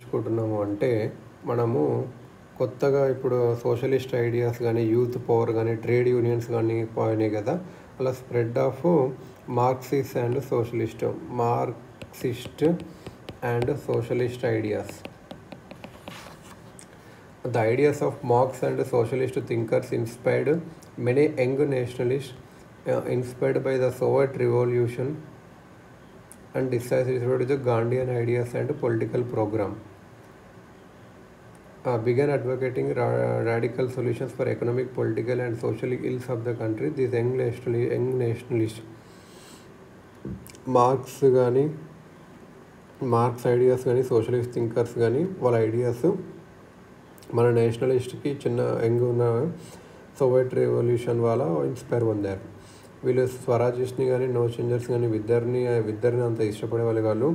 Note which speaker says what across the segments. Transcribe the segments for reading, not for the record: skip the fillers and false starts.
Speaker 1: చర్చించుకుంటున్నాము అంటే మనము కొత్తగా ఇప్పుడు సోషలిస్ట్ ఐడియాస్ కానీ యూత్ పవర్ కానీ ట్రేడ్ యూనియన్స్ కానీ పోయినాయి కదా. అలా spread of Marxist and socialist ideas. The ideas of Marx and socialist thinkers inspired many young nationalists, inspired by the Soviet Revolution and decided the Gandhian ideas and political program. Began advocating radical solutions for economic, political and social ills of the country. These young nationalists, marks ideas కానీ socialist thinkers కానీ వాళ్ళ ideas మన నేషనలిస్ట్కి చిన్న young ఉన్న Soviet revolution వల్ల inspire పొందారు. వీళ్ళు స్వరాజిస్ట్ని కానీ నో చేంజర్స్ కానీ ఇద్దరిని అంత ఇష్టపడే వాళ్ళు కాదు.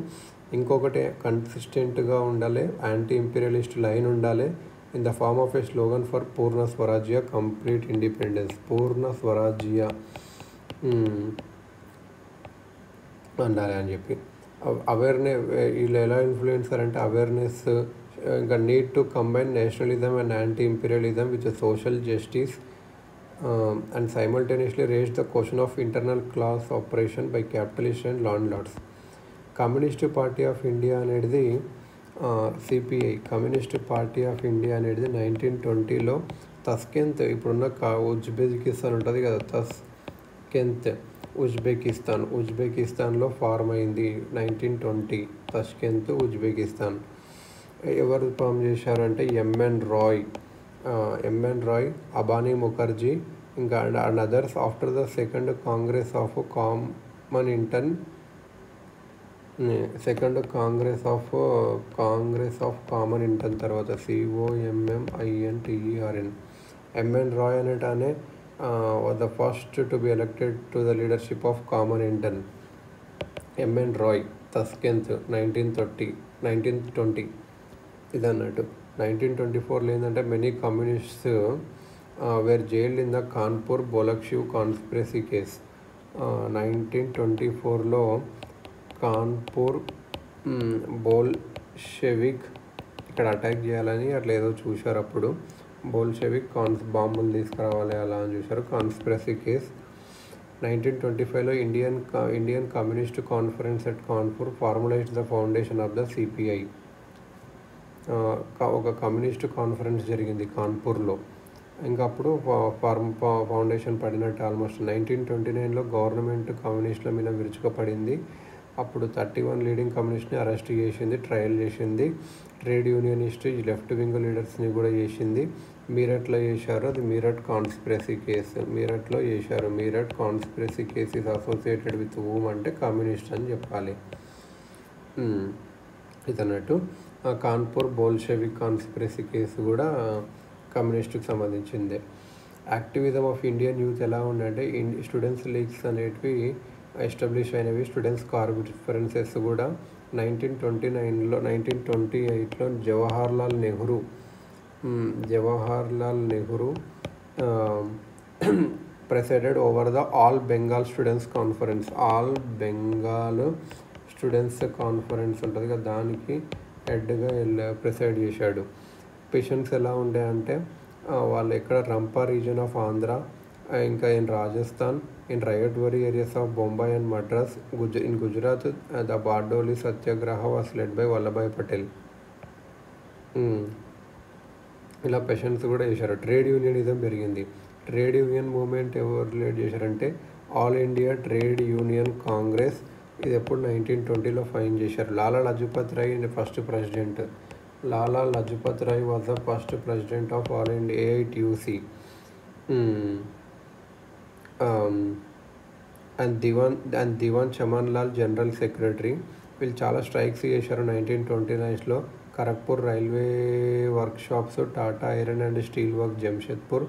Speaker 1: ఇంకొకటి కన్సిస్టెంట్గా ఉండాలి, యాంటీ ఇంపీరియలిస్ట్ లైన్ ఉండాలి in the form of a slogan for Purna Swarajya complete independence. పూర్ణ స్వరాజ్య ఉండాలి అని చెప్పి అవేర్నెస్. వీళ్ళు ఎలా ఇన్ఫ్లుయెన్సర్ అంటే అవేర్నెస్, ఇంకా need to combine nationalism and anti imperialism with social justice and simultaneously raise the question of internal class operation by capitalist and landlords. Communist party of India అనేది CPI, communist party of India అనేది 1920లో తస్కెంత్, ఇప్పుడున్న Uzbekistan ఉంటుంది కదా, తస్కెంత్ ఉజ్బెకిస్తాన్లో form అయింది 1920. Tashkent Uzbekistan. ఎవరు form చేశారంటే MN Roy, Abani Mukherjee ఇంకా and others after the second congress of Comintern తర్వాత COMMINTERN. ఎంఎన్ రాయ్ అనేటానే was the first to be elected to the leadership of Common Intern. MN Roy, Tashkent 1920 ఇదన్నట్టు. 1924లో ఏంటంటే many communists were jailed in the Kanpur Bolshevik conspiracy case. 1924లో Kanpur Bolshevik ఇక్కడ attack చేయాలని అట్లా ఏదో చూశారు. అప్పుడు బోల్షెవిక్ బాంబులు తీసుకురావాలి అలా అని చూశారు. Conspiracy case. 1925లో Indian communist conference at Kanpur formalised the foundation of the CPI. ఒక కమ్యూనిస్ట్ కాన్ఫరెన్స్ జరిగింది కాన్పూర్లో. ఇంకా అప్పుడు ఫౌండేషన్ పడినట్టు ఆల్మోస్ట్. 1929లో గవర్నమెంట్ కమ్యూనిస్టుల మీద విరుచుకుపడింది. అప్పుడు 31 లీడింగ్ కమ్యూనిస్ట్ని అరెస్ట్ చేసింది, ట్రయల్ చేసింది. ట్రేడ్ యూనియనిస్ట్ లెఫ్ట్ వింగ్ లీడర్స్ని కూడా చేసింది. మీరట్లో చేశారు, అది మీరట్ కాన్స్పిరసీ కేసు. మీరట్లో చేశారు. Meerut conspiracy case is associated with whom అంటే కమ్యూనిస్ట్ అని చెప్పాలి ఇదన్నట్టు. కాన్పూర్ బోల్షెవిక్ కాన్స్పిరసీ కేసు కూడా కమ్యూనిస్ట్కి సంబంధించిందే. యాక్టివిజం ఆఫ్ ఇండియన్ యూత్ ఎలా ఉందంటే స్టూడెంట్స్ లీగ్స్ అనేటివి ఎస్టాబ్లిష్ అయినవి. స్టూడెంట్స్ కాన్ఫరెన్సెస్ కూడా 1928లో Jawaharlal Nehru presided over the all Bengal students conference. All Bengal students conference ఉంటుంది కదా, దానికి హెడ్గా ప్రిసైడ్ చేశాడు. పేషెంట్స్ ఎలా ఉండే అంటే వాళ్ళు ఎక్కడ రంపా రీజన్ ఆఫ్ ఆంధ్ర, ఇంకా in Rajasthan, in ryotwari areas of Bombay and Madras. In Gujarat the Bardoli Satyagraha was led by Vallabhbhai Patel. ఇలా పేషెంట్స్ కూడా చేశారు. ట్రేడ్ యూనియనిజం పెరిగింది. ట్రేడ్ యూనియన్ మూవ్మెంట్ ఎవరు లీడ్ చేశారంటే all India trade union congress. ఇది ఎప్పుడు 1920లో ఫైన్ చేశారు. Lala Lajpat Rai first president. Lala Lajpat Rai was the first president of all India AITUC. And Diwan Chamanlal general secretary. వీళ్ళు చాలా స్ట్రైక్స్ చేశారు 1929లో. Kharagpur railway workshops, Tata iron and steel work Jamshedpur,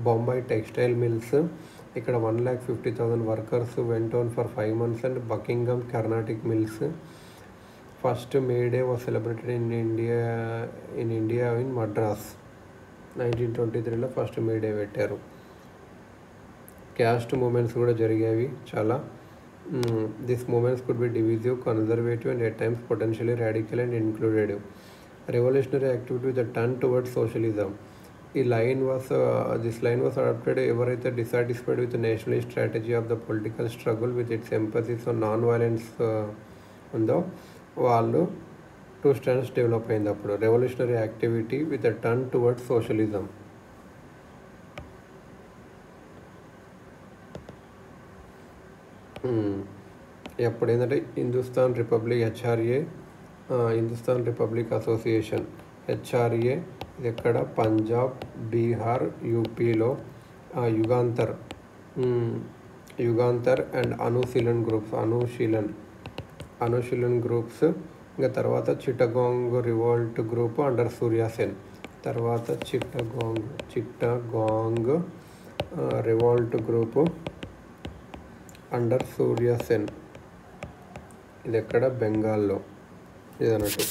Speaker 1: Bombay textile mills. ఇక్కడ 1,50,000 workers went on for 5 months and Buckingham Carnatic mills. First May Day was celebrated in India in Madras. 1923లో first May Day పెట్టారు. Caste movements కూడా జరిగేవి చాలా. This movements could be divisive, conservative and at times potentially radical and included. Revolutionary activity with turn towards socialism. This line was adopted ఎవరైతే dissatisfied with the nationalist strategy of the political struggle with its emphasis on non-violence ఉందో వాళ్ళు two stands develop అయింది అప్పుడు. Revolutionary activity with a turn towards socialism. అప్పుడు ఏంటంటే Hindustan republic association HRA, ఇది ఎక్కడ పంజాబ్, బీహార్, యూపీలో. Yugantar and Anushilan groups. ఇంకా తర్వాత Chittagong revolt group under Surya Sen. తర్వాత Chittagong revolt group under Surya Sen, ఇది ఎక్కడ బెంగాల్లో ఇది అన్నట్టు.